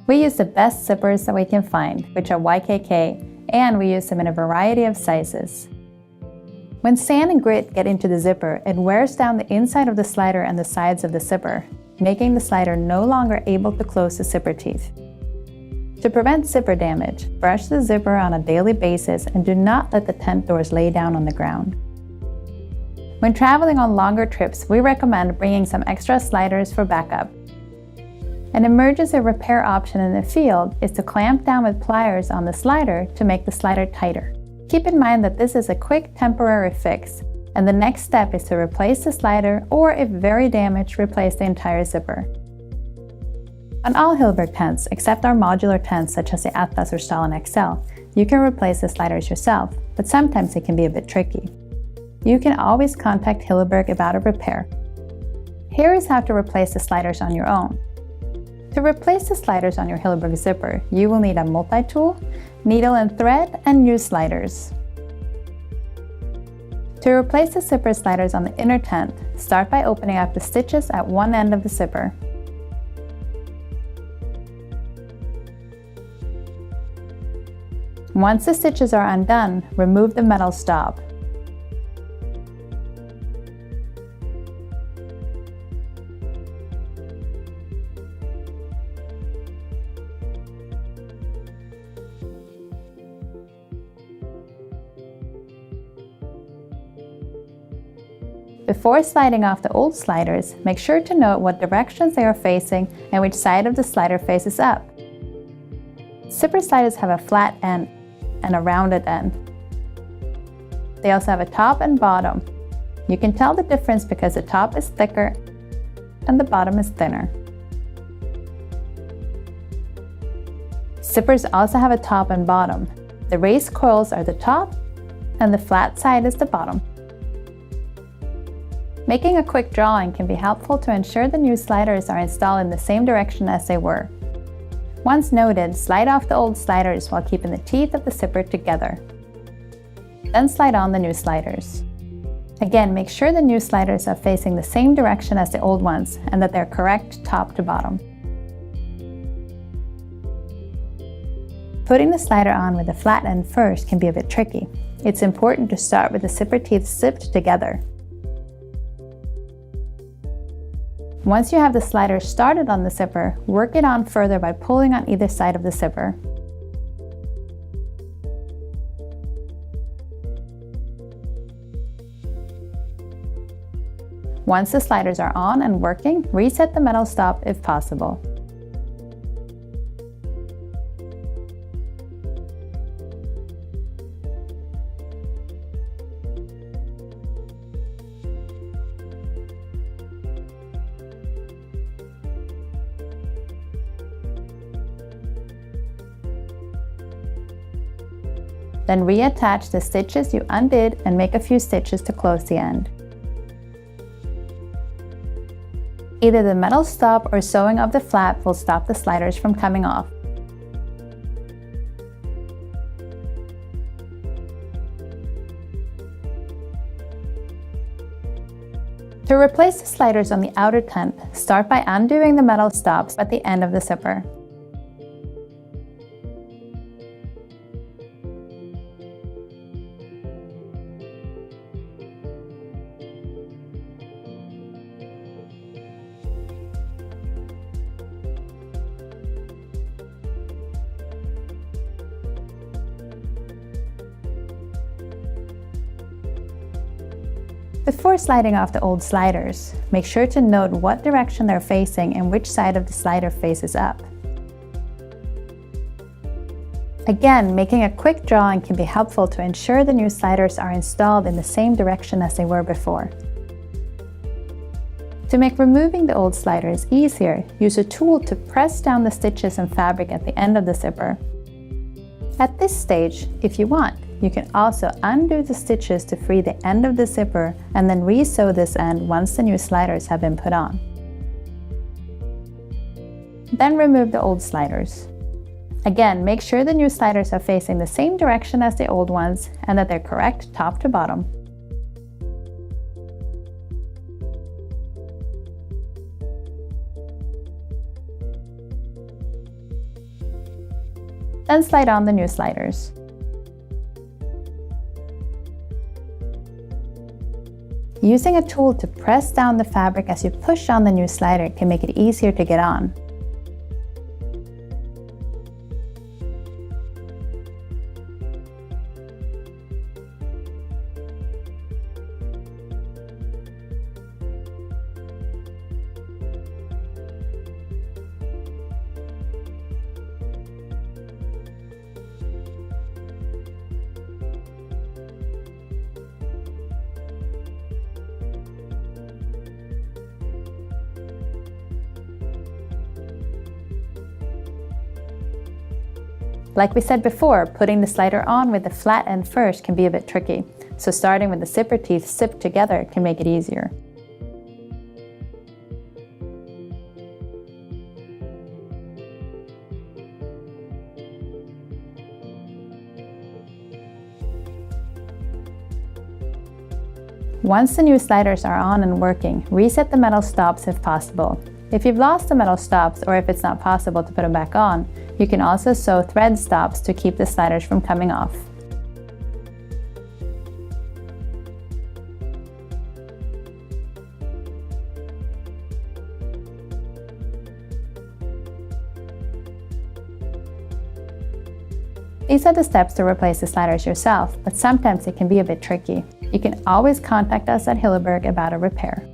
We use the best zippers that we can find, which are YKK, and we use them in a variety of sizes. When sand and grit get into the zipper, it wears down the inside of the slider and the sides of the zipper, making the slider no longer able to close the zipper teeth. To prevent zipper damage, brush the zipper on a daily basis and do not let the tent doors lay down on the ground. When traveling on longer trips, we recommend bringing some extra sliders for backup. An emergency repair option in the field is to clamp down with pliers on the slider to make the slider tighter. Keep in mind that this is a quick temporary fix, and the next step is to replace the slider, or if very damaged, replace the entire zipper. On all Hilleberg tents, except our modular tents such as the Atlas or Stalon XL, you can replace the sliders yourself, but sometimes it can be a bit tricky. You can always contact Hilleberg about a repair. Here is how to replace the sliders on your own. To replace the sliders on your Hilleberg zipper, you will need a multi-tool, needle and thread, and new sliders. To replace the zipper sliders on the inner tent, start by opening up the stitches at one end of the zipper. Once the stitches are undone, remove the metal stop. Before sliding off the old sliders, make sure to note what directions they are facing and which side of the slider faces up. Zipper sliders have a flat end and a rounded end. They also have a top and bottom. You can tell the difference because the top is thicker and the bottom is thinner. Zippers also have a top and bottom. The raised coils are the top and the flat side is the bottom. Making a quick drawing can be helpful to ensure the new sliders are installed in the same direction as they were. Once noted, slide off the old sliders while keeping the teeth of the zipper together. Then slide on the new sliders. Again, make sure the new sliders are facing the same direction as the old ones and that they're correct top to bottom. Putting the slider on with the flat end first can be a bit tricky. It's important to start with the zipper teeth zipped together. Once you have the slider started on the zipper, work it on further by pulling on either side of the zipper. Once the sliders are on and working, reset the metal stop if possible. Then reattach the stitches you undid and make a few stitches to close the end. Either the metal stop or sewing of the flap will stop the sliders from coming off. To replace the sliders on the outer tent, start by undoing the metal stops at the end of the zipper. Before sliding off the old sliders, make sure to note what direction they're facing and which side of the slider faces up. Again, making a quick drawing can be helpful to ensure the new sliders are installed in the same direction as they were before. To make removing the old sliders easier, use a tool to press down the stitches and fabric at the end of the zipper. At this stage, if you want, you can also undo the stitches to free the end of the zipper and then re-sew this end once the new sliders have been put on. Then remove the old sliders. Again, make sure the new sliders are facing the same direction as the old ones and that they're correct top to bottom. Then slide on the new sliders. Using a tool to press down the fabric as you push on the new slider can make it easier to get on. Like we said before, putting the slider on with the flat end first can be a bit tricky, so starting with the zipper teeth zipped together can make it easier. Once the new sliders are on and working, reset the metal stops if possible. If you've lost the metal stops, or if it's not possible to put them back on, you can also sew thread stops to keep the sliders from coming off. These are the steps to replace the sliders yourself, but sometimes it can be a bit tricky. You can always contact us at Hilleberg about a repair.